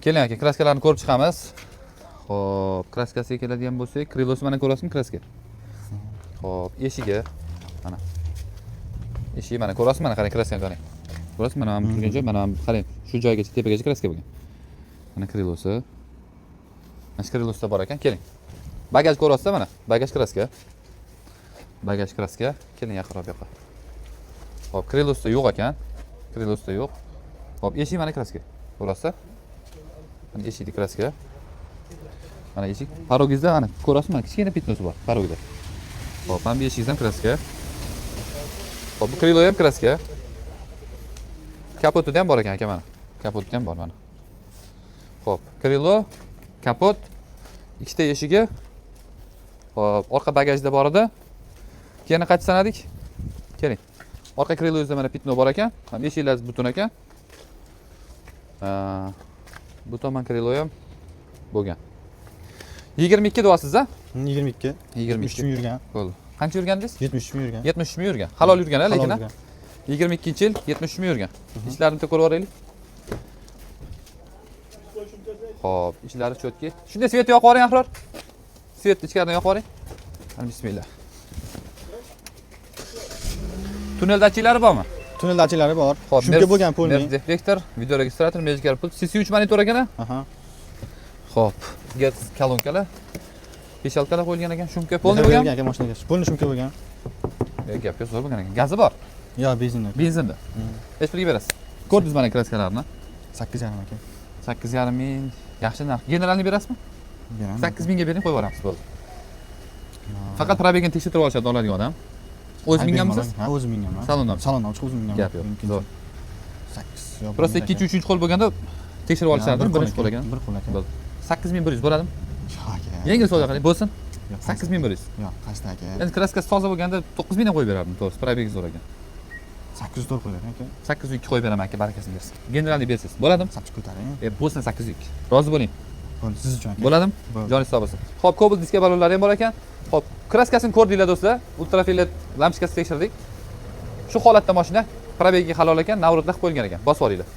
Keling aka, kraskalarni ko'rib chiqamiz. Xo'p, kraskasiga keladigan bo'lsak, krilosi mana ko'rasizmi kraska? Xo'p, eshigi mana. Eshigi mana ko'rasizmi? Mana qarang, kraskani qarang. Ko'rasizmi? Mana bu turgan joy, mana qarang, shu joygacha tepagacha kraska bo'lgan. Mana krilosi. Mana shu krilosida bor ekan, keling. Bagaj ko'rasizmi mana? Bagaj kraska. Bagaj kraska. Keling yaqinroq bu yoqqa. Xo'p, krilosida yo'q ekan. Krilosida yo'q. Xo'p, eshik mana kraska. Ko'rasizmi? Mana eshikni kraska. Mana eshik. Parogizda mana ko'rasizmi? Kichkina pitnosi bor parogida. Xo'p, mana bu eshigingiz ham kraska. Xo'p, bu krilo ham kraska. Kapotida ham bor ekan aka mana. Kapotida ham bor mana. Xo'p, krilo, kapot, ikkita eshigi. Xo'p, orqa bagajda bor edi. Keyin qancha sanadik? Keling. Orqa krilozda mana pitno bor ekan. Mana eshiklaringiz butun ekan. Bu tomon krilo ham bo'lgan. 22 deyapsiz a? 22. 22 mi yurgan? Bo'ldi. Qancha yurgandingiz? 70 mi yurgan? 70 mi yurgan? Halol yurgan-a, lekin. Halol yurgan. 22-yil 70 mi yurgan? Ishlarini bitta ko'rib oraylik. Xo'p, ishlari cho'tki. Shunday svet yoqib yuboring, Ahror. Svetni ichkaridan yoqib yuboring. Bismillah. Tunnel datchiklari bormi? Tunnel datchiklari bor. Xo'p, Shumka bo'lgan polni. Deflektor, video registrator, Magic pult, CC3 monitor ekan-a? Aha. Xo'p, gaz kolonkalar, peshalkalar qo'yilgan ekan, shumka polni bo'lgan. Aka mashinaga. Polni shumka bo'lgan. Gapga so'z bo'lgan ekan. Gazi bor. Yo, benzinda. Benzinda. Hech bir berasiz. Ko'rdingiz mana kraskalarni. 8,5 aka. 8,5 ming. Yaxshi narx. Generalni berasizmi? Beraman. 8 mingga bering, qo'yib yuboramiz bo'ldi. Faqat probegini tekshirib olishadi oladigan odam. O'z minganmisiz? Ha, o'zim minganman. Salondan. Salondan chiqib o'zim minganman. Gap yo'q. Zo'r. 8 yo'q. Просто 2-3 qo'l bo'lganda tekshirib olishadi, birinchi qo'l ekan. Bir qo'l ekan. Bo'ldi. 8100 bo'ladimi? Yo'q aka. Yengil savdo qiling, bo'lsin. 8100. 8100. Yo'q, qancha aka? Endi kraskasi toza bo'lganda 9000 ham qo'yib berardim, to'g'ri. Probegingiz zo'r ekan. 804 qo'yar aka. 802 qo'yib beraman aka, barakasini bersin. Generalni bersiz. Bo'ladimi? Sapchib ko'taring. Bo'lsin 802. Rozi bo'ling. Bo'ldi, siz uchun aka. Bo'ladimi? Bo'ldi. Joningiz sog' bo'lsin. Xo'p, Cobalt diska ballonlari ham bor ekan. Xo'p, kraskasini ko'rdinglar do'stlar. Ultrafiolet lampochkasini tekshirdik. Shu holatda mashina probegiga halol ekan, Navro'da qo'yilgan ekan. Bosib olinglar.